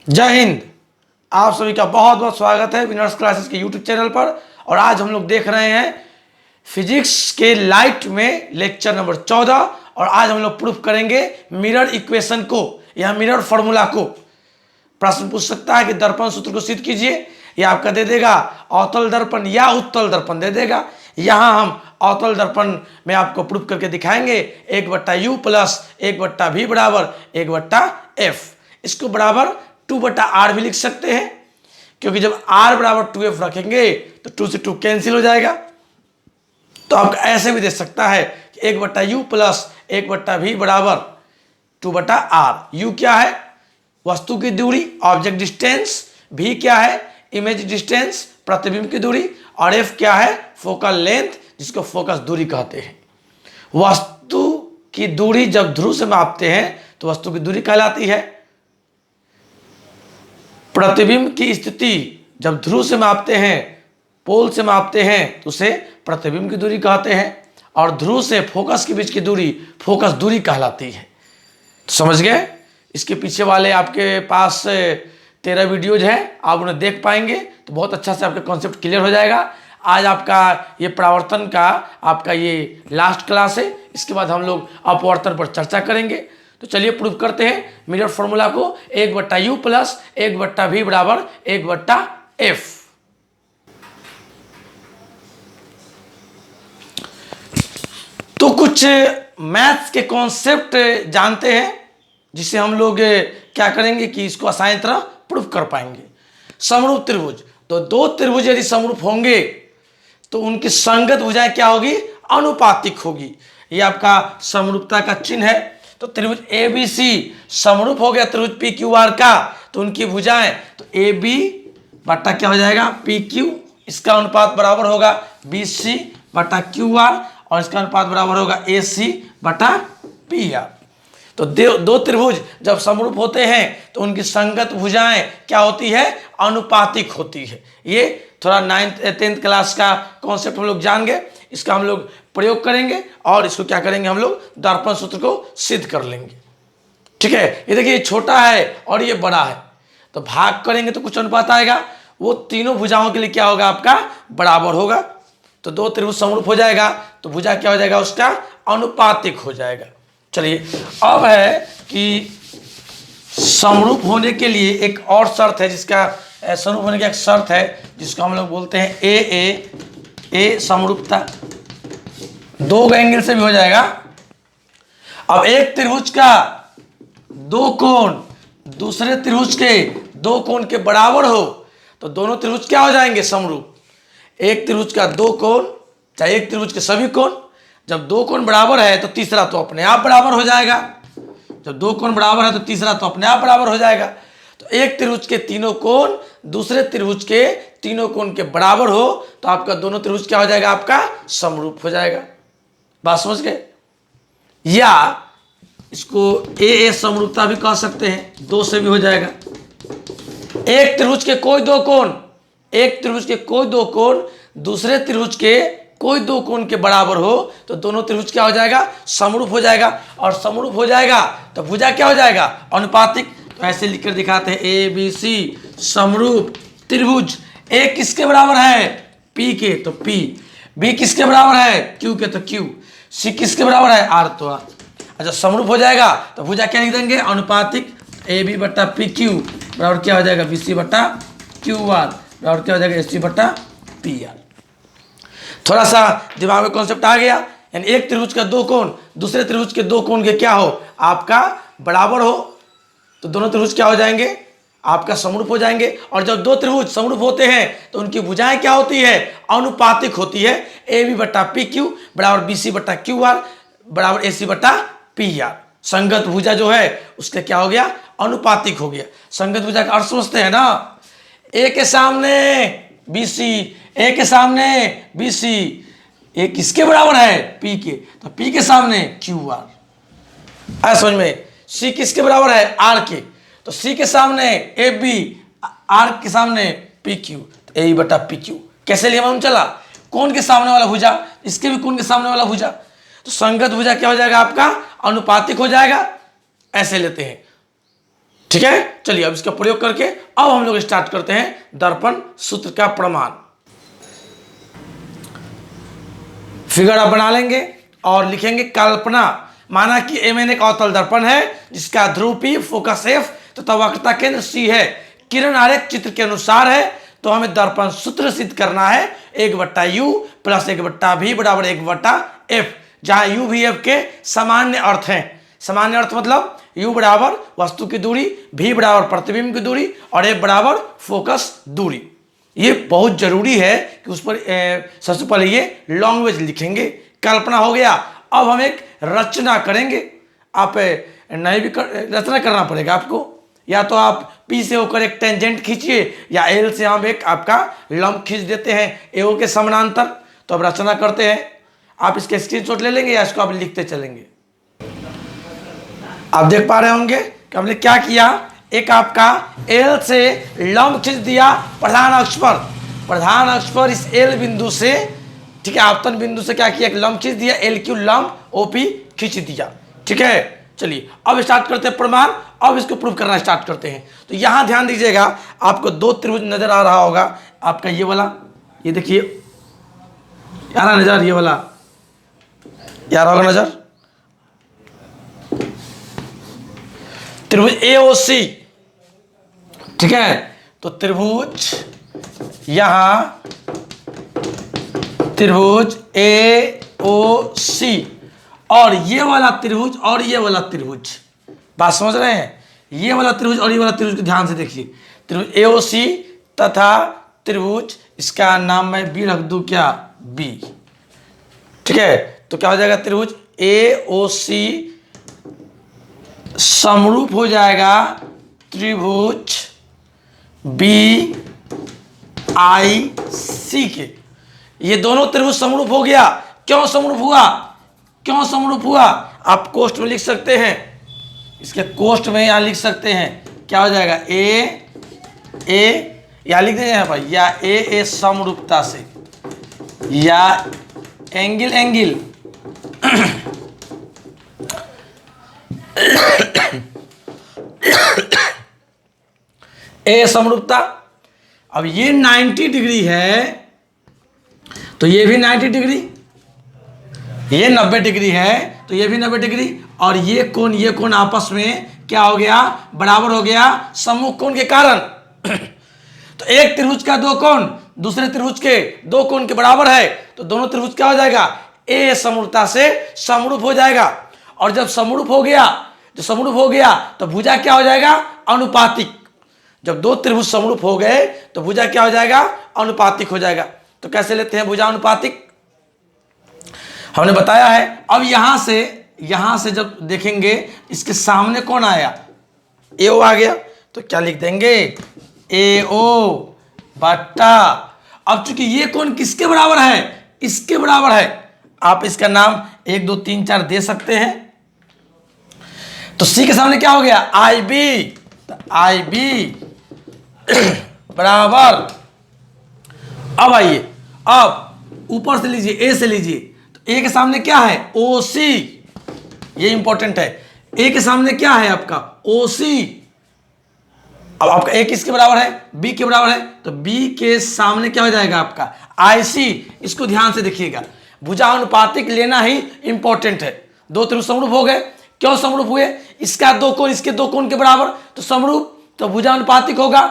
जय हिंद। आप सभी का बहुत बहुत स्वागत है विनर्स क्लासेस के यूट्यूब चैनल पर। और आज हम लोग देख रहे हैं फिजिक्स के लाइट में लेक्चर नंबर 14। और आज हम लोग प्रूफ करेंगे मिरर इक्वेशन को या मिरर फॉर्मूला को। प्रश्न पूछ सकता है कि दर्पण सूत्र को सिद्ध कीजिए, या आपका दे देगा अवतल दर्पण या उत्तल दर्पण दे देगा। यहां हम अवतल दर्पण में आपको प्रूफ करके दिखाएंगे 1/u प्लस 1/v बराबर 1/f। इसको बराबर 2/r भी लिख सकते हैं, क्योंकि जब r बराबर 2f रखेंगे तो 2 से 2 कैंसिल हो जाएगा। तो आप ऐसे भी दे सकता है कि 1/u प्लस 1/v बराबर 2/r। u क्या है? वस्तु की दूरी, ऑब्जेक्ट डिस्टेंस। v क्या है? इमेज डिस्टेंस, प्रतिबिंब की दूरी। और f क्या है? फोकल लेंथ, जिसको फोकस दूरी कहते हैं। वस्तु की दूरी जब ध्रुव से मापते हैं तो वस्तु की दूरी कहलाती है। प्रतिबिंब की स्थिति जब ध्रुव से मापते हैं, पोल से मापते हैं, तो उसे प्रतिबिंब की दूरी कहते हैं। और ध्रुव से फोकस के बीच की दूरी फोकस दूरी कहलाती है। तो समझ गए? इसके पीछे वाले आपके पास 13 वीडियोज हैं, आप उन्हें देख पाएंगे तो बहुत अच्छा से आपका कॉन्सेप्ट क्लियर हो जाएगा। आज आपका ये परावर्तन का आपका ये लास्ट क्लास है। इसके बाद हम लोग अपवर्तन पर चर्चा करेंगे। तो चलिए प्रूफ करते हैं मिरर फॉर्मूला को। 1/u प्लस 1/v बराबर 1/f। तो कुछ मैथ्स के कॉन्सेप्ट जानते हैं, जिसे हम लोग क्या करेंगे कि इसको आसानी तरह प्रूफ कर पाएंगे। समरूप त्रिभुज, तो दो त्रिभुज यदि समरूप होंगे तो उनकी संगत भुजाएं क्या होगी? अनुपातिक होगी। ये आपका समरूपता का चिन्ह है। तो त्रिभुज ABC समरूप हो गया त्रिभुज PQR का, तो उनकी भुजाएं तो AB बटा क्या हो जाएगा? PQ। इसका अनुपात बराबर होगा BC बटा QR, और इसका अनुपात बराबर होगा AC बटा PR। तो दो त्रिभुज जब समरूप होते हैं तो उनकी संगत भुजाएं क्या होती है? अनुपातिक होती है। ये थोड़ा 9th 10th क्लास का कॉन्सेप्ट हम लोग जान गए। इसका हम लोग प्रयोग करेंगे और इसको क्या करेंगे, हम लोग दर्पण सूत्र को सिद्ध कर लेंगे। ठीक है? ये देखिए, ये छोटा है और ये बड़ा है, तो भाग करेंगे तो कुछ अनुपात आएगा। वो तीनों भुजाओं के लिए क्या होगा? आपका बराबर होगा। तो दो त्रिभुज समरूप हो जाएगा तो भुजा क्या हो जाएगा? उसका अनुपातिक हो जाएगा। चलिए, अब है कि समरूप होने के लिए एक और शर्त है, जिसका समरूप होने की एक शर्त है जिसको हम लोग बोलते हैं ए समरूपता। दो एंगल से भी हो जाएगा। अब एक त्रिभुज का दो कोण दूसरे त्रिभुज के दो कोण के बराबर हो तो दोनों त्रिभुज क्या हो जाएंगे? समरूप। एक त्रिभुज का दो कोण, चाहे एक त्रिभुज के सभी कोण, जब दो कोण बराबर है तो तीसरा तो अपने आप बराबर हो जाएगा। जब दो कोण बराबर है तो तीसरा तो अपने आप बराबर हो जाएगा। तो एक त्रिभुज के तीनों कोण दूसरे त्रिभुज के तीनों कोण के बराबर हो तो आपका दोनों त्रिभुज क्या हो जाएगा? आपका समरूप हो जाएगा। बात समझ गए? या इसको ए समरूपता भी कह सकते हैं, दो से भी हो जाएगा। एक त्रिभुज के कोई दो कोण, एक त्रिभुज के कोई दो कोण दूसरे त्रिभुज के कोई दो कोण के बराबर हो तो दोनों त्रिभुज क्या हो जाएगा? समरूप हो जाएगा। और समरूप हो जाएगा तो भुजा क्या हो जाएगा? अनुपातिक। तो ऐसे लिखकर दिखाते हैं ABC समरूप त्रिभुज। ए किसके बराबर है? P के, तो P। B किसके बराबर है? Q के, तो Q। C किसके बराबर है? R, तो R। अच्छा, समरूप हो जाएगा तो भुजा क्या लिख देंगे? अनुपातिक। AB बटा PQ बराबर क्या हो जाएगा? BC बटा QR बराबर क्या हो जाएगा? AC बटा PR। थोड़ा सा दिमाग में कॉन्सेप्ट आ गया। यानी एक त्रिभुज का दो कोण दूसरे त्रिभुज के दो कोण के क्या हो? आपका बराबर हो तो दोनों त्रिभुज क्या हो जाएंगे? आपका समरूप हो जाएंगे। और जब दो त्रिभुज समरूप होते हैं तो उनकी भुजाएं क्या होती है? अनुपातिक होती है। AB बटा PQ बराबर BC बटा QR बराबर AC बटा PR। संगत भुजा जो है उसका क्या हो गया? अनुपातिक हो गया। संगत भुजा का अर्थ समझते हैं ना? A के सामने BC, A के सामने BC, A किसके बराबर है? P के, तो P के सामने QR। आया समझ में? C किसके बराबर है? R के, तो C के सामने AB, R के सामने PQ, तो AB बटा PQ। कैसे लिया मालूम चला? कोण के सामने वाला भुजा, इसके भी कोण के सामने वाला भुजा, तो संगत भुजा क्या हो जाएगा? आपका अनुपातिक हो जाएगा। ऐसे लेते हैं। ठीक है, चलिए अब इसका प्रयोग करके अब हम लोग स्टार्ट करते हैं दर्पण सूत्र का प्रमाण। फिगर आप बना लेंगे और लिखेंगे कल्पना। माना कि एमएन एक अवतल दर्पण है जिसका ध्रुव P, फोकस F तथा वक्रता केंद्र C है। किरण आरेख चित्र के अनुसार है, तो हमें दर्पण सूत्र सिद्ध करना है 1/u प्लस 1/v बराबर 1/f, जहां u v f के सामान्य अर्थ हैं। सामान्य अर्थ मतलब u बराबर वस्तु की दूरी, v बराबर प्रतिबिंब की दूरी और f बराबर फोकस दूरी। ये बहुत जरूरी है कि उस पर सबसे पहले ये लैंग्वेज लिखेंगे। कल्पना हो गया। अब हम एक रचना करेंगे। आप नहीं भी रचना करना पड़ेगा आपको, या तो आप P से होकर एक टेंजेंट खींचिए या L से हम एक आपका लंब खींच देते हैं AO के समानांतर। तो अब रचना करते हैं। आप इसके स्क्रीनशॉट ले लेंगे या इसको आप लिखते चलेंगे। आप देख पा रहे होंगे कि हमने क्या किया, एक आपका L से लंब खींच दिया प्रधान अक्ष पर। प्रधान अक्ष पर इस L बिंदु से, ठीक है, आपतन बिंदु से क्या किया, एक लंब खींच दिया, LQ लंब OP खींच दिया। ठीक है, चलिए अब स्टार्ट करते हैं प्रमाण। अब इसको प्रूव करना स्टार्ट करते हैं। तो यहां ध्यान दीजिएगा, आपको दो त्रिभुज नजर आ रहा होगा। आपका ये वाला, ये देखिए आ रहा नजर, ये वाला यार होगा नजर, त्रिभुज AOC। ठीक है, तो त्रिभुज यहां त्रिभुज AOC और ये वाला त्रिभुज और ये वाला त्रिभुज, बात समझ रहे हैं? ये वाला त्रिभुज और ये वाला त्रिभुज को ध्यान से देखिए। त्रिभुज AOC तथा त्रिभुज, इसका नाम मैं B रख दूं क्या, B। ठीक है, तो क्या हो जाएगा, त्रिभुज AOC समरूप हो जाएगा त्रिभुज BIC के। ये दोनों त्रिभुज समरूप हो गया। क्यों समरूप हुआ, क्यों समरूप हुआ, आप कोष्ठ में लिख सकते हैं। इसके कोष्ठ में यहां लिख सकते हैं, क्या हो जाएगा, A या लिख देंगे भाई, या A समरूपता से, या एंगल A समरूपता। अब ये 90 डिग्री है तो ये भी 90 डिग्री, ये 90 डिग्री है तो ये भी 90 डिग्री, और ये कोण आपस में क्या हो गया, बराबर हो गया सम्मुख कोण के कारण। तो एक त्रिभुज का दो कोण दूसरे त्रिभुज के दो कोण के बराबर है, तो दोनों त्रिभुज क्या हो जाएगा, A समरूपता से समरूप हो जाएगा। और जब समरूप हो गया तो भुजा क्या हो जाएगा, अनुपातिक। जब दो त्रिभुज समरूप हो गए तो भुजा क्या हो जाएगा, अनुपातिक हो जाएगा। तो कैसे लेते हैं भुजा अनुपातिक, हमने बताया है। अब यहां से जब देखेंगे, इसके सामने कौन आया, AO आ गया, तो क्या लिख देंगे, AO बट्टा। अब चूंकि ये कोण किसके बराबर है, इसके बराबर है, आप इसका नाम 1 2 3 4 दे सकते हैं। तो C के सामने क्या हो गया, IB, तो IB बराबर। अब आइए, अब ऊपर से लीजिए, A से लीजिए, तो A के सामने क्या है, OC, ये इंपॉर्टेंट है। A के सामने क्या है आपका, OC। अब आपका A किसके बराबर है, B के बराबर है, तो B के सामने क्या हो जाएगा आपका, IC। इसको ध्यान से देखिएगा, भुजा अनुपातिक लेना ही इंपॉर्टेंट है। दो त्रिभुज समरूप हो गए, क्यों समरूप हुए, इसका दो कोण इसके दो कोण के बराबर, तो समरूप, तो भुजा अनुपातिक होगा।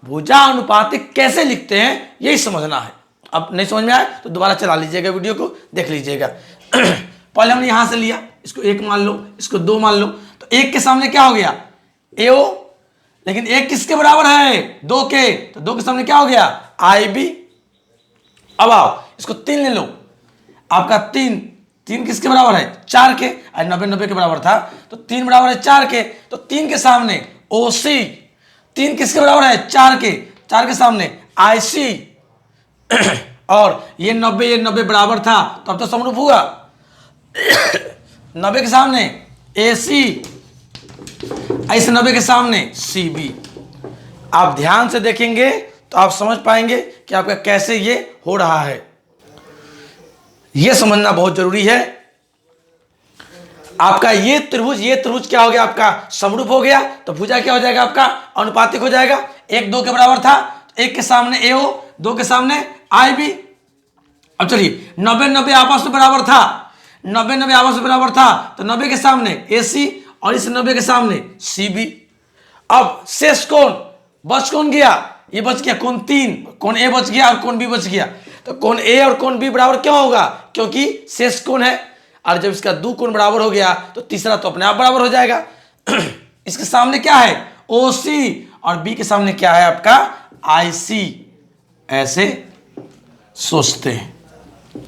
भुजा अनुपातिक कैसे लिखते हैं यही समझना है। अब नहीं समझ में आए तो दोबारा चला लीजिएगा, वीडियो को देख लीजिएगा। पहले हमने यहां से लिया, इसको 1 मान लो, इसको 2 मान लो, तो 1 के सामने क्या हो गया, AO, लेकिन 1 किसके बराबर है, 2 के, तो 2 के सामने क्या हो गया, IB। अब आओ इसको 3 ले लो, आपका 3 किसके बराबर है, 4 के, 90 के बराबर था, तो 3 बराबर है 4 के, तो 3 के सामने OC। 3 किसके बराबर है, 4 के सामने IC। और ये 90 बराबर था, तो अब तो समरूप हुआ। 90 के सामने AC, ऐसे 90 के सामने CB। आप ध्यान से देखेंगे तो आप समझ पाएंगे कि आपका कैसे ये हो रहा है। यह समझना बहुत जरूरी है। आपका ये त्रिभुज क्या हो गया, आपका समरूप हो गया। तो भुजा क्या हो जाएगा आपका, अनुपातिक हो जाएगा। 1 2 के बराबर था, 1 के सामने ए हो, 2 के सामने आई बी। अब चलिए 90 90 आपस में बराबर था, 90 90 आपस में बराबर था, तो 90 के सामने ए सी और इस 90 के सामने सी बी। अब शेष कौन बच, कौन गया, ये बच गया कोण 3, कोण ए बच गया और कोण बी बच गया। तो कोण ए और कोण बी बराबर क्यों होगा, क्योंकि शेष कोण है, और जब इसका 2 कोण बराबर हो गया तो तीसरा तो अपने आप बराबर हो जाएगा। इसके सामने क्या है, ओ सी, और बी के सामने क्या है आपका आई सी। ऐसे सोचते हैं,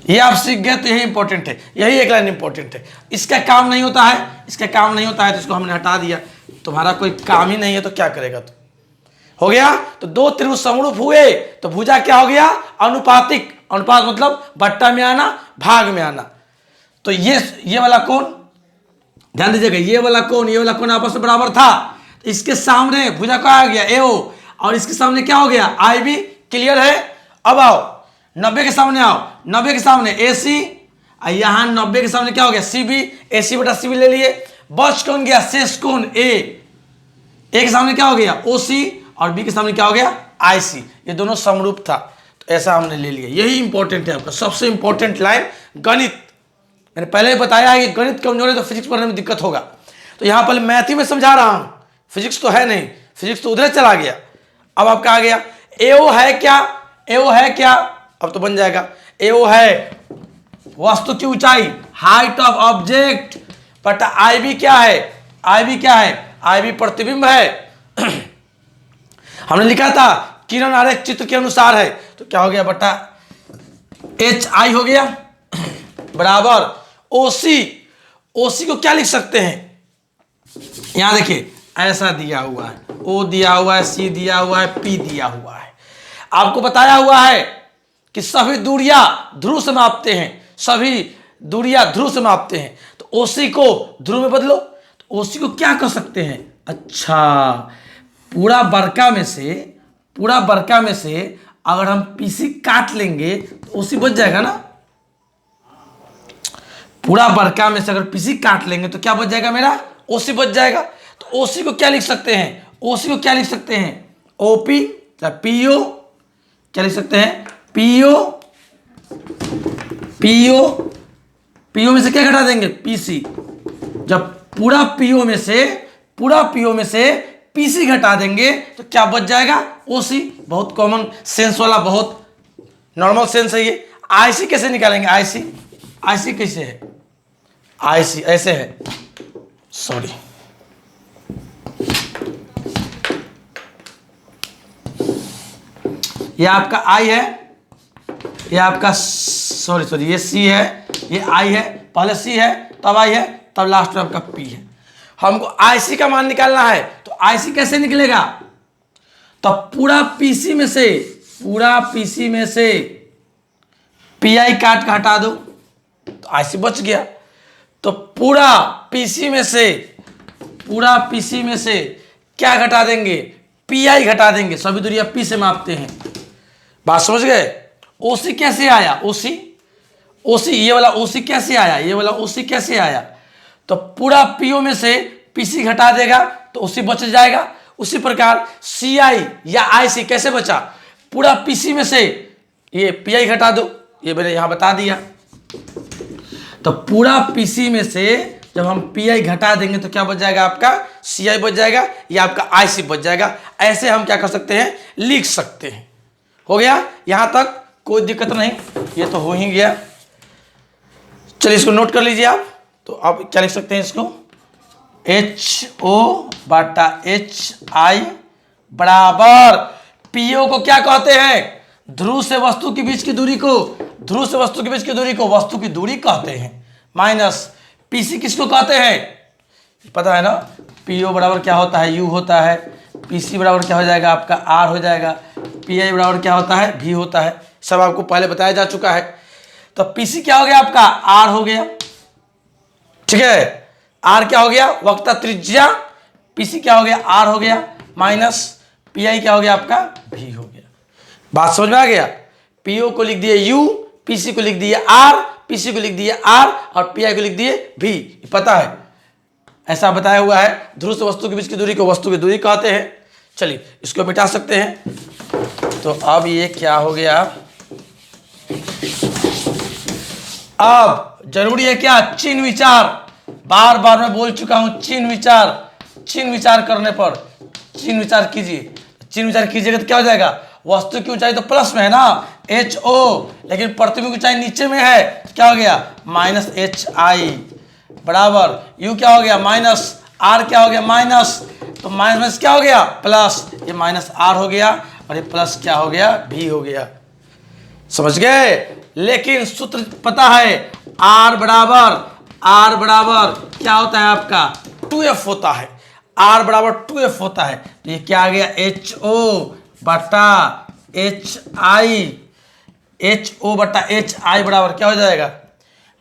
ये आप सीख गए तो यही इंपॉर्टेंट है, यही एक लाइन इंपॉर्टेंट है। इसका काम नहीं होता है, इसका काम नहीं होता है तो इसको हमने हटा दिया। तुम्हारा कोई काम ही नहीं है तो क्या करेगा तू, हो गया। तो 2 त्रिभुज समरूप हुए तो भुजा क्या हो गया, अनुपातिक। अनुपात मतलब बट्टा में आना, भाग में आना। तो ये वाला कोण ध्यान दीजिएगा, ये वाला कोण आपस में बराबर था। तो इसके सामने भुजा का आ गया ए ओ, और इसके सामने क्या हो गया आई बी। क्लियर है। अब आओ 90 के सामने आओ, 90 के सामने ए सी, यहां 90 के सामने क्या हो गया सी बी, ए सी बटा सी बी ले लिए। बच कौन गया, शेष कोण ए के सामने क्या हो गया ओ सी, और बी के सामने क्या हो गया आई सी। ये दोनों समरूप था, तो ऐसा हमने ले लिया। यही इंपॉर्टेंट है आपका, सबसे इंपॉर्टेंट लाइन गणित। मैंने पहले ही बताया है कि गणित कमजोर है तो फिजिक्स पढ़ने में दिक्कत होगा। तो यहां पर मैथ ही में समझा रहा हूं, फिजिक्स तो है नहीं, फिजिक्स तो उधर चला गया। अब आपका आ गया एओ है क्या, एओ है क्या, अब तो बन जाएगा। एओ है वस्तु की ऊंचाई, height of object, but I B क्या है, आई बी क्या है, आई बी प्रतिबिंब है। हमने लिखा था किरण आरेख चित्र के अनुसार है, तो क्या हो गया बटा एच आई हो गया बराबर ओसी। ओसी को क्या लिख सकते हैं, यहां देखिए ऐसा दिया हुआ है, ओ दिया हुआ है, सी दिया हुआ है, पी दिया हुआ है। आपको बताया हुआ है कि सभी दूरियां ध्रुव से मापते हैं, सभी दूरियां ध्रुव से मापते हैं। तो ओसी को ध्रुव में बदलो, तो ओसी को क्या कर सकते हैं, अच्छा पूरा बरका में से अगर हम पीसी काट लेंगे तो ओसी बच जाएगा ना। पूरा बरका में से अगर पीसी काट लेंगे तो क्या बच जाएगा मेरा, ओसी बच जाएगा। तो ओसी को क्या लिख सकते हैं, ओसी को क्या लिख सकते हैं ओपी या पीओ, क्या लिख सकते हैं पीओ, पीओ में से क्या घटा देंगे पीसी। जब पूरा पीओ में से पीसी घटा देंगे तो क्या बच जाएगा ओसी। बहुत कॉमन सेंस वाला, बहुत नॉर्मल सेंस है ये। आईसी कैसे निकालेंगे, आईसी कैसे है, आईसी ऐसे है, सॉरी ये आपका आई है, ये आपका सॉरी ये सी है, ये आई है, पहले सी है तब आई है, तब लास्ट में आपका पी है। हमको आईसी का मान निकालना है, तो आईसी कैसे निकलेगा, तो पूरा पीसी में से पीआई काट के हटा दो तो आईसी बच गया। तो पूरा पीसी में से क्या घटा देंगे, पीआई घटा देंगे। सभी दूरियां पी से मापते हैं, बात समझ गए। ओसी कैसे आया, ओसी ये वाला ओसी कैसे आया, ये वाला ओसी कैसे आया, तो पूरा पीओ में से पीसी घटा देगा तो ओसी बच जाएगा। उसी प्रकार सीआई या आईसी कैसे बचा, पूरा पीसी में से ये पीआई घटा दो, ये मैंने यहां बता दिया। तो पूरा पीसी में से जब हम पीआई घटा देंगे तो क्या बच जाएगा आपका सीआई बच जाएगा, या आपका आईसी बच जाएगा। ऐसे हम क्या कर सकते हैं, लिख सकते हैं। हो गया, यहां तक कोई दिक्कत नहीं, ये तो हो ही गया। चलिए इसको नोट कर लीजिए आप। तो आप क्या लिख सकते हैं इसको, एच ओ बटा एच आई बराबर पीओ को क्या कहते हैं, ध्रुव से वस्तु के बीच की दूरी को, वस्तु की दूरी कहते हैं, माइनस पीसी किसको कहते हैं पता है ना, पीओ बराबर क्या होता है, यू होता है, पीसी बराबर क्या हो जाएगा आपका आर हो जाएगा, पीआई बराबर क्या होता है भी होता है, सब आपको पहले बताया जा चुका है। तो पीसी क्या हो गया आपका आर हो गया, ठीक है, आर क्या हो गया वक्रता त्रिज्या, पीसी क्या हो गया आर हो गया, माइनस पीआई क्या हो गया आपका भी हो गया। बात समझ में आ गया। पीओ को लिख दिए यू, पीसी को लिख दिए आर, पीसी को लिख दिए आर और पी आई को लिख दिए भी, पता है ऐसा बताया हुआ है। ध्रुव से वस्तु के बीच की दूरी को वस्तु की दूरी कहते हैं। चलिए इसको मिटा सकते हैं। तो अब ये क्या हो गया, अब जरूरी है क्या, चिन्ह विचार। बार बार मैं बोल चुका हूं, चिन्ह विचार करने पर चिन्ह विचार कीजिए। चिन्ह विचार कीजिएगा तो क्या हो जाएगा, वस्तु की ऊंचाई तो प्लस में है ना एच ओ, लेकिन प्रतिबिंब की ऊंचाई नीचे में है, तो क्या हो गया माइनस एच आई बराबर यू क्या हो गया माइनस आर क्या हो गया माइनस, तो माइनस क्या हो गया प्लस, ये माइनस आर हो गया और ये प्लस क्या हो गया भी हो गया। समझ गए। लेकिन सूत्र पता है, आर बराबर क्या होता है आपका 2f होता है, आर बराबर 2f होता है। तो ये क्या आ गया एच ओ बटा एच आई बराबर क्या हो जाएगा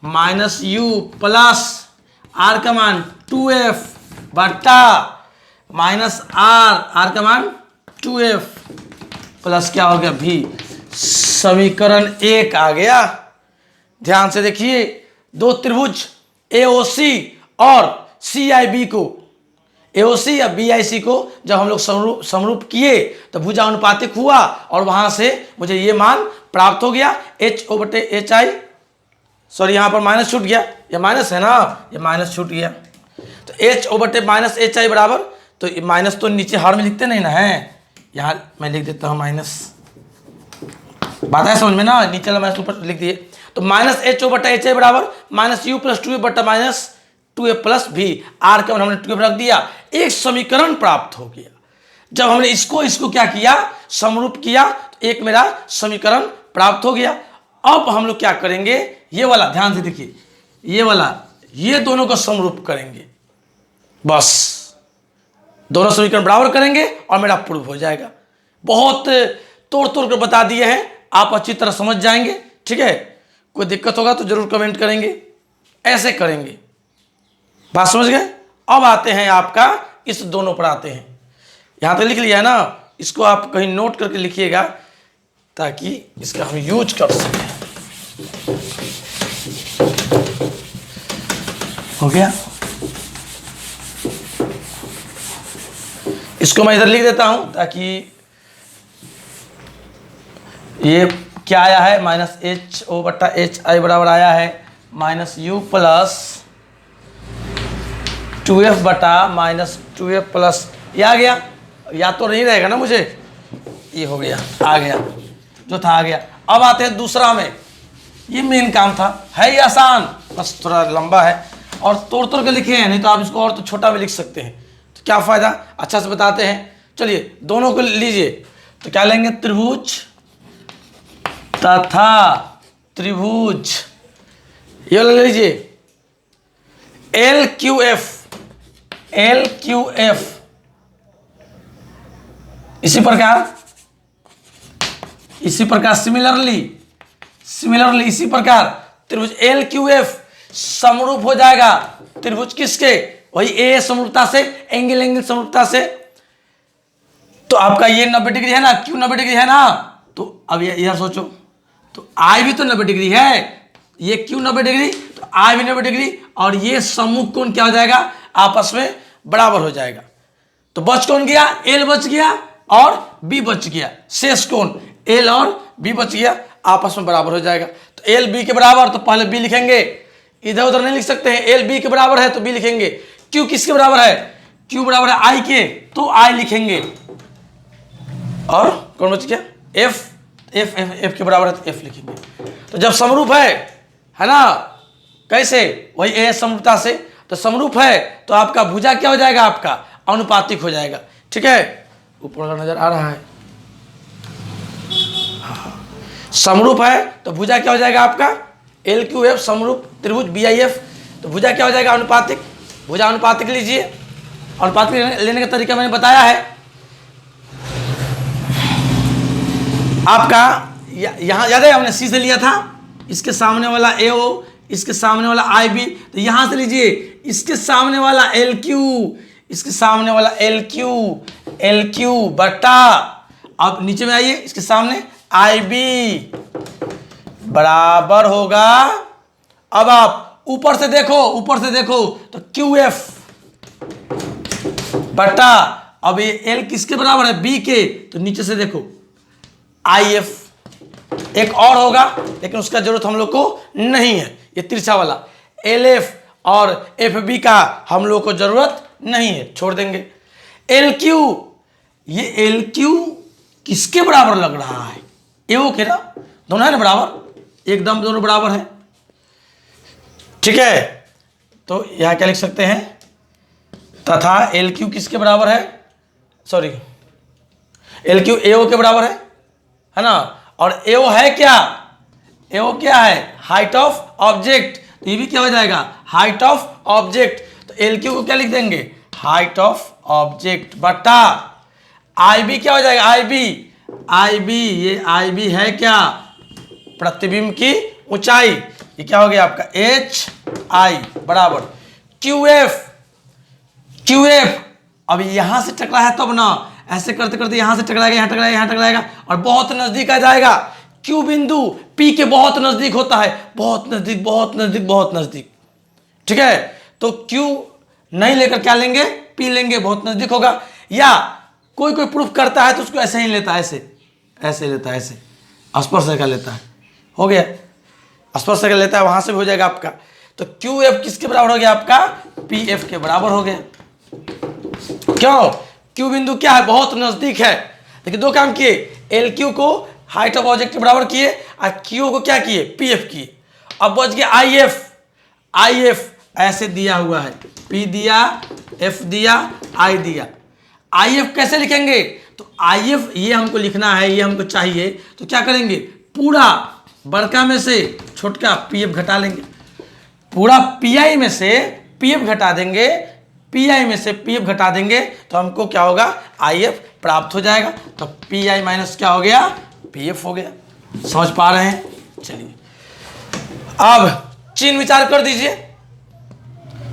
माइनस यू प्लस आर का मान 2f बटा माइनस आर का मान 2f प्लस क्या हो गया भी। समीकरण 1 आ गया। ध्यान से देखिए, दो त्रिभुज AOC और CIB को, AOC या BIC को जब हम लोग समरूप किए तो भुजा अनुपातिक हुआ और वहां से मुझे ये मान प्राप्त हो गया HO बटे HI। सॉरी यहां पर माइनस छूट गया, ये माइनस है ना, ये माइनस छूट गया। तो HO बटे माइनस HI बराबर, तो माइनस तो नीचे हर में लिखते नहीं ना है, यहां मैं लिख देता हूं माइनस, बात है समझ में ना, नीचे वाला माइनस ऊपर लिख दिए। तो माइनस HO बटा HI बराबर माइनस यू प्लस 2 बटा माइनस 2a प्लस भी, आर का हमने 2 रख दिया, एक समीकरण प्राप्त हो गया। जब हमने इसको क्या किया समरूप किया तो एक मेरा समीकरण प्राप्त हो गया। अब हम लोग क्या करेंगे, ये वाला ध्यान से देखिए, ये वाला ये दोनों को समरूप करेंगे, बस दोनों समीकरण बराबर करेंगे और मेरा प्रूव हो जाएगा। बहुत तोड़ कर बता दिए हैं, आप अच्छी तरह समझ जाएंगे। ठीक है, कोई दिक्कत होगा तो जरूर कमेंट करेंगे, ऐसे करेंगे। बात समझ गए। अब आते हैं आपका इस दोनों पर आते हैं, यहां तक लिख लिया है ना, इसको आप कहीं नोट करके लिखिएगा ताकि इसका हम यूज कर सकें। हो गया, इसको मैं इधर लिख देता हूं ताकि ये क्या आया है माइनस HO बटा HI बराबर आया है माइनस यू प्लस 2f बटा माइनस 2f प्लस, ये आ गया, या तो नहीं रहेगा ना मुझे, ये हो गया आ गया, जो था आ गया। अब आते हैं दूसरा में, ये मेन काम था, है ये आसान, बस थोड़ा लंबा है और तोड़ के लिखे हैं, नहीं तो आप इसको और तो छोटा में लिख सकते हैं, तो क्या फ़ायदा, अच्छा से बताते हैं। चलिए दोनों को लीजिए, तो क्या लेंगे त्रिभुज तथा त्रिभुज, ये ले लीजिए LQF, इसी प्रकार सिमिलरली इसी प्रकार त्रिभुज LQF समरूप हो जाएगा त्रिभुज किसके, वही ए समरूपता से, एंगल समरूपता से। तो आपका ये 90 डिग्री है ना, क्यू 90 डिग्री है ना, तो अब ये इधर सोचो, तो आई भी तो 90 डिग्री है, ये क्यू 90 डिग्री तो आई भी 90 डिग्री, और ये सम्मुख कोण क्या हो जाएगा आपस में बराबर हो जाएगा। तो बच कौन गया, एल बच गया और बी बच गया, शेष कोण एल और बी बच गया, आपस में बराबर हो जाएगा। तो एल बी के बराबर, तो पहले बी लिखेंगे, इधर उधर नहीं लिख सकते हैं, एल बी के बराबर है तो बी लिखेंगे, क्यू किसके बराबर है, क्यू बराबर है आई के, तो आई लिखेंगे, और कौन बच गया एफ के बराबर है तो एफ लिखेंगे। तो जब समरूप है ना, कैसे, वही ए समरूपता से, तो समरूप है तो आपका भुजा क्या हो जाएगा, आपका अनुपातिक हो जाएगा। ठीक है, ऊपर का नजर आ रहा है, समरूप है तो भुजा क्या हो जाएगा आपका LQF समरूप त्रिभुज BIF, तो भुजा क्या हो जाएगा अनुपातिक, भुजा अनुपातिक लीजिए, अनुपातिक लेने का तरीका मैंने बताया है आपका, यहाँ याद है हमने C से लिया था, इसके सामने वाला AO, इसके सामने वाला IB, तो यहां से लीजिए इसके सामने वाला LQ, इसके सामने वाला LQ बटा, अब नीचे में आइए, इसके सामने IB बराबर होगा अब आप ऊपर से देखो तो क्यू एफ बटा, अब ये एल किसके बराबर है, बी के, तो नीचे से देखो आई एफ। एक और होगा लेकिन उसका जरूरत हम लोग को नहीं है, ये तिरछा वाला एल एफ और एफ बी का हम लोग को जरूरत नहीं है, छोड़ देंगे। एल क्यू, ये एल क्यू किसके बराबर लग रहा है, ए ओ के ना, दोनों है ना बराबर, एकदम दोनों बराबर है। ठीक है, तो यहां क्या लिख सकते हैं, तथा एल क्यू किसके बराबर है, सॉरी एल क्यू ए ओ के बराबर है ना। और ए ओ है क्या, ए ओ क्या है, हाइट ऑफ ऑब्जेक्ट, तो ये भी क्या हो जाएगा, हाइट ऑफ ऑब्जेक्ट। तो एल क्यू को क्या लिख देंगे, हाइट ऑफ ऑब्जेक्ट बटा आई बी क्या हो जाएगा, आई बी, आई बी, ये आई बी है क्या, प्रतिबिंब की ऊंचाई, ये क्या हो गया आपका एच आई बराबर क्यू एफ, क्यू एफ। अब यहां से टकरा है तब ना, ऐसे करते करते यहां से टकराएगा, यहां टकराएगा, यहां टकराएगा और बहुत नजदीक आ जाएगा। क्यू बिंदु पी के बहुत नजदीक होता है, बहुत नजदीक, बहुत नजदीक, बहुत नजदीक। ठीक है, तो क्यू नहीं लेकर क्या लेंगे, पी लेंगे, बहुत नजदीक होगा। या कोई कोई प्रूफ करता है तो उसको ऐसे ही लेता है, ऐसे लेता है, ऐसे स्पर्श रेखा लेता है, हो गया, स्पर्श रेखा लेता है, वहां से भी हो जाएगा आपका। तो क्यू एफ किसके बराबर हो गया आपका, पी एफ के बराबर हो गया। क्यों, क्यू बिंदु क्या है, बहुत नजदीक है। देखिए दो काम किए, एल क्यू को हाइट ऑफ ऑब्जेक्ट के बराबर किए और क्यू को क्या किए, पी एफ किए। अब बच गया आई एफ, आई एफ ऐसे दिया हुआ है, पी दिया, एफ दिया, आई दिया। आई एफ कैसे लिखेंगे, तो आई एफ ये हमको लिखना है, ये हमको चाहिए, तो क्या करेंगे, पूरा बड़का में से छोटका पी एफ घटा लेंगे, पूरा पी आई में से पी एफ घटा देंगे, पी आई में से पी एफ घटा देंगे, तो हमको क्या होगा, आई एफ प्राप्त हो जाएगा। तो पी आई माइनस क्या हो गया, पी एफ हो गया। समझ पा रहे हैं, चलिए अब चिन्ह विचार कर दीजिए,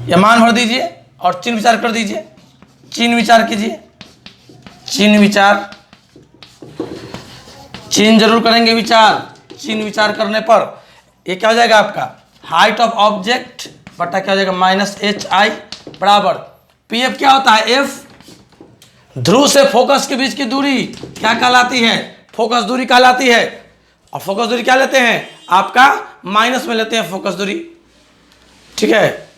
या मान भर दीजिए और चिन्ह विचार कर दीजिए, चिन्ह विचार कीजिए, चिन्ह विचार, चिन्ह जरूर करेंगे विचार। चिन्ह विचार करने पर ये क्या हो जाएगा आपका, हाइट ऑफ ऑब्जेक्ट बटा क्या हो जाएगा, माइनस एच आई बराबर पी एफ क्या होता है, एफ ध्रुव से फोकस के बीच की दूरी क्या कहलाती है, फोकस दूरी कहलाती है। और फोकस दूरी क्या लेते हैं आपका, माइनस में लेते हैं फोकस दूरी। ठीक है,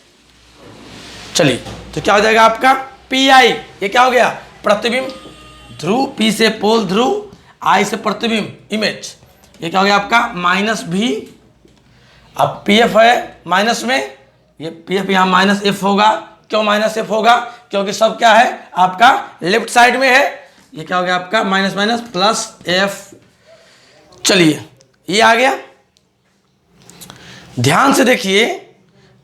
चलिए तो क्या हो जाएगा आपका पी आई, ये क्या हो गया, प्रतिबिंब ध्रुव, पी से पोल ध्रुव, आई से प्रतिबिंब इमेज, ये क्या हो गया आपका माइनस भी। अब पी एफ है माइनस में, ये पी एफ यहाँ माइनस एफ होगा। क्यों माइनस एफ होगा, क्योंकि सब क्या है आपका लेफ्ट साइड में है। ये क्या हो गया आपका माइनस माइनस प्लस एफ। चलिए ये आ गया, ध्यान से देखिए।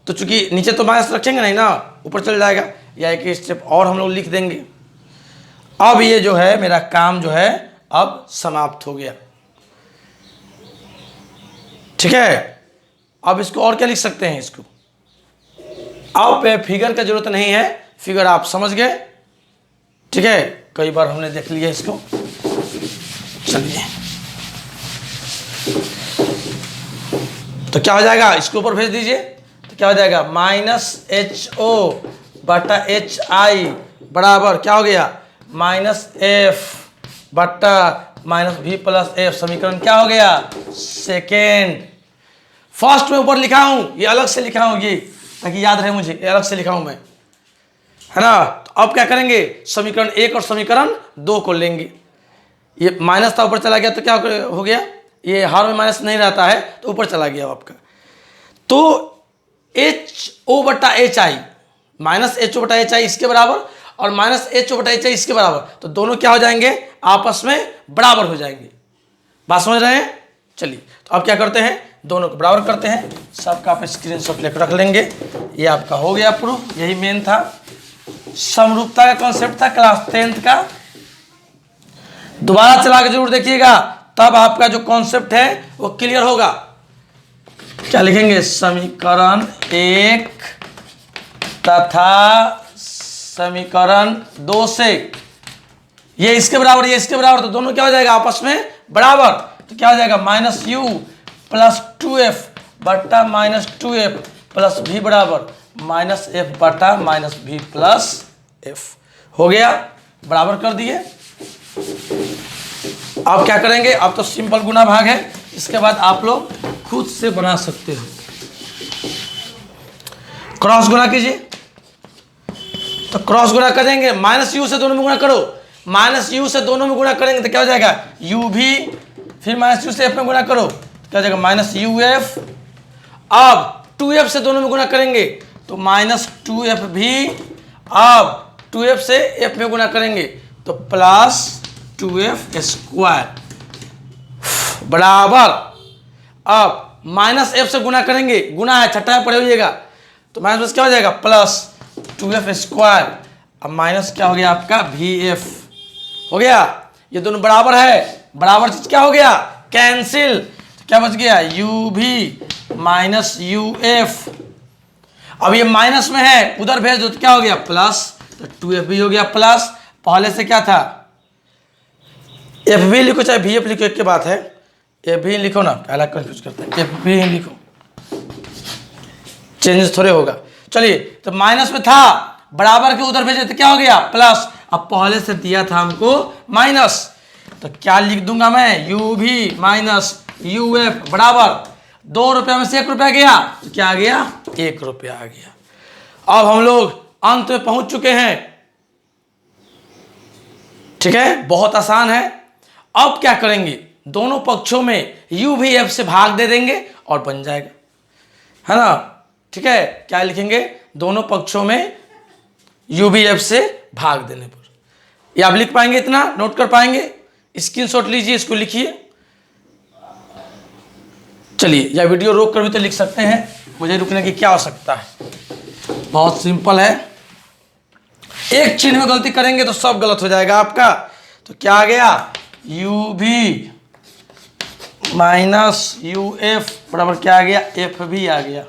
तो चूंकि नीचे तो माइनस रखेंगे नहीं ना, ऊपर चल जाएगा, या एक स्टेप और हम लोग लिख देंगे। अब ये जो है मेरा काम जो है अब समाप्त हो गया। ठीक है, अब इसको और क्या लिख सकते हैं, इसको अब फिगर का जरूरत नहीं है, फिगर आप समझ गए। ठीक है, कई बार हमने देख लिया इसको। चलिए तो क्या हो जाएगा, इसके ऊपर भेज दीजिए, तो क्या हो जाएगा माइनस एच ओ बटा एच आई बराबर क्या हो गया, माइनस एफ बटा माइनस भी प्लस एफ। समीकरण क्या हो गया, सेकेंड। फर्स्ट में ऊपर लिखा हूं, ये अलग से लिखा हूं, ये ताकि याद रहे मुझे, ये अलग से लिखा हूं मैं, है ना। तो अब क्या करेंगे, समीकरण 1 और समीकरण 2 को लेंगे। ये माइनस था ऊपर चला गया, तो क्या हो गया, ये हर में माइनस नहीं रहता है तो ऊपर चला गया आपका। तो एच ओ बटा H I, minus H O बटा एच आई इसके बराबर और माइनस एच ओ बटा एच आई इसके बराबर, तो दोनों क्या हो जाएंगे, आपस में बराबर हो जाएंगे। बात समझ रहे हैं। चलिए तो अब क्या करते हैं, दोनों को बराबर करते हैं। सबका आप स्क्रीनशॉट लेकर रख लेंगे। ये आपका हो गया प्रूफ, यही मेन था, समरूपता का कॉन्सेप्ट था क्लास 10th का। दोबारा चला के जरूर देखिएगा, तब आपका जो कॉन्सेप्ट है वो क्लियर होगा। क्या लिखेंगे, समीकरण 1 तथा समीकरण 2 से ये इसके बराबर, ये इसके बराबर, तो दोनों क्या हो जाएगा आपस में बराबर। तो क्या हो जाएगा, माइनस यू प्लस 2f बट्टा माइनस 2f प्लस v बराबर माइनस एफ बटा माइनस v प्लस एफ। हो गया, बराबर कर दिए। अब क्या करेंगे, अब तो सिंपल गुना भाग है, इसके बाद आप लोग खुद से बना सकते हो। क्रॉस गुना कीजिए, तो क्रॉस गुना करेंगे, माइनस यू से दोनों में गुना करो, माइनस यू से दोनों में गुना करेंगे तो क्या हो जाएगा, यू भी, फिर माइनस यू से एफ में गुना करो तो क्या हो जाएगा माइनस यू एफ। अब 2f से दोनों में गुना करेंगे तो माइनस 2f भी, अब 2f से f में गुना करेंगे तो प्लस 2f स्क्वायर बराबर, अब माइनस f से गुना करेंगे, गुना है छठा पढ़े होइएगा, तो माइनस प्लस क्या हो जाएगा प्लस 2f स्क्वायर, अब माइनस क्या हो गया आपका vf। हो गया, ये दोनों बराबर है, बराबर चीज क्या हो गया कैंसिल, तो क्या बच गया u भी माइनस uf। अब ये माइनस में है, उधर भेज दो तो क्या हो गया प्लस, तो 2f भी हो गया प्लस, पहले से क्या था f भी लिखो चाहे vf लिखो एक के बात है, f भी लिखो ना, पहला कंफ्यूज करता है, f भी लिखो, चेंजेस थोड़े होगा। चलिए, तो माइनस में था, बराबर के उधर भेजे तो क्या हो गया प्लस, अब पहले से दिया था हमको माइनस, तो क्या लिख दूंगा मैं u भी माइनस uf बराबर 2 रुपया में से 1 रुपया गया तो क्या आ गया 1 रुपया आ गया। अब हम लोग अंत में पहुंच चुके हैं, ठीक है, बहुत आसान है। अब क्या करेंगे, दोनों पक्षों में u भी f से भाग दे देंगे और बन जाएगा, है ना, ठीक है। क्या लिखेंगे, दोनों पक्षों में u भी f से भाग देने पर, ये आप लिख पाएंगे, इतना नोट कर पाएंगे, स्क्रीनशॉट लीजिए, इसको लिखिए। चलिए, या वीडियो रोक कर भी तो लिख सकते हैं, मुझे रुकने की क्या आवश्यकता है, बहुत सिंपल है। एक चिन्ह में गलती करेंगे तो सब गलत हो जाएगा आपका। तो क्या आ गया, u भी माइनस uf बराबर क्या आ गया f भी आ गया,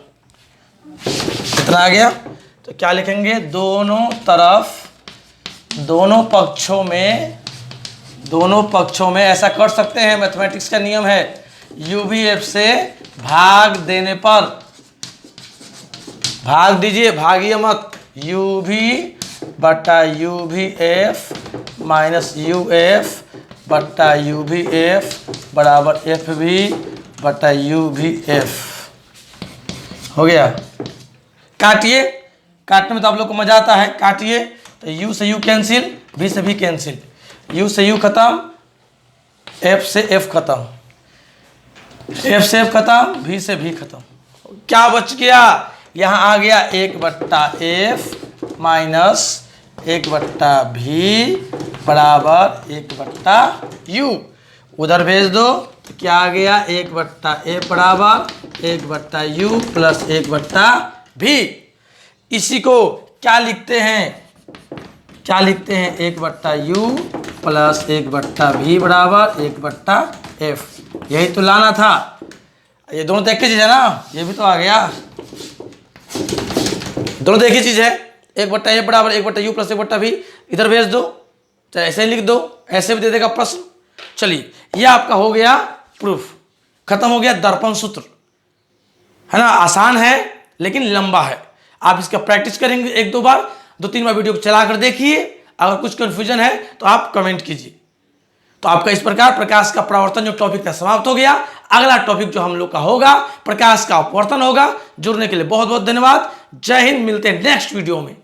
कितना आ गया। तो क्या लिखेंगे, दोनों तरफ, दोनों पक्षों में ऐसा कर सकते हैं, मैथमेटिक्स का नियम है, u भी f से भाग देने पर, भाग दीजिए, भागिए मत, u भी बटा u भी f माइनस uf बटा u भी f बराबर f भी बटा u भी f। हो गया, काटिए, काटने में तो आप लोग को मजा आता है, काटिए, तो u से u कैंसिल, v से v कैंसिल, u से u खत्म, f से f खत्म, f से f खत्म, v से v खत्म, क्या बच गया, यहाँ आ गया 1/f माइनस 1/v बराबर 1/u, उधर भेज दो तो क्या आ गया 1/f बराबर 1/u प्लस 1/v। इसी को क्या लिखते हैं, 1/u प्लस 1/v बराबर 1/f, यही तो लाना था। ये दोनों तो एक ही चीज है ना, ये भी तो आ गया, दोनों तो एक ही चीज है, 1/f बराबर 1/u प्लस 1/v, इधर भेज दो, चाहे ऐसे ही लिख दो, ऐसे भी दे देगा प्रश्न। चलिए, ये आपका हो गया प्रूफ, खत्म हो गया दर्पण सूत्र, है ना, आसान है लेकिन लंबा है, आप इसका प्रैक्टिस करेंगे 1-2 बार, 2-3 बार वीडियो को चला कर देखिए, अगर कुछ कंफ्यूजन है तो आप कमेंट कीजिए। तो आपका इस प्रकार प्रकाश का परावर्तन जो टॉपिक था समाप्त हो गया। अगला टॉपिक जो हम लोग का होगा प्रकाश का अपवर्तन होगा। जुड़ने के लिए बहुत बहुत धन्यवाद। जय हिंद, मिलते हैं नेक्स्ट वीडियो में।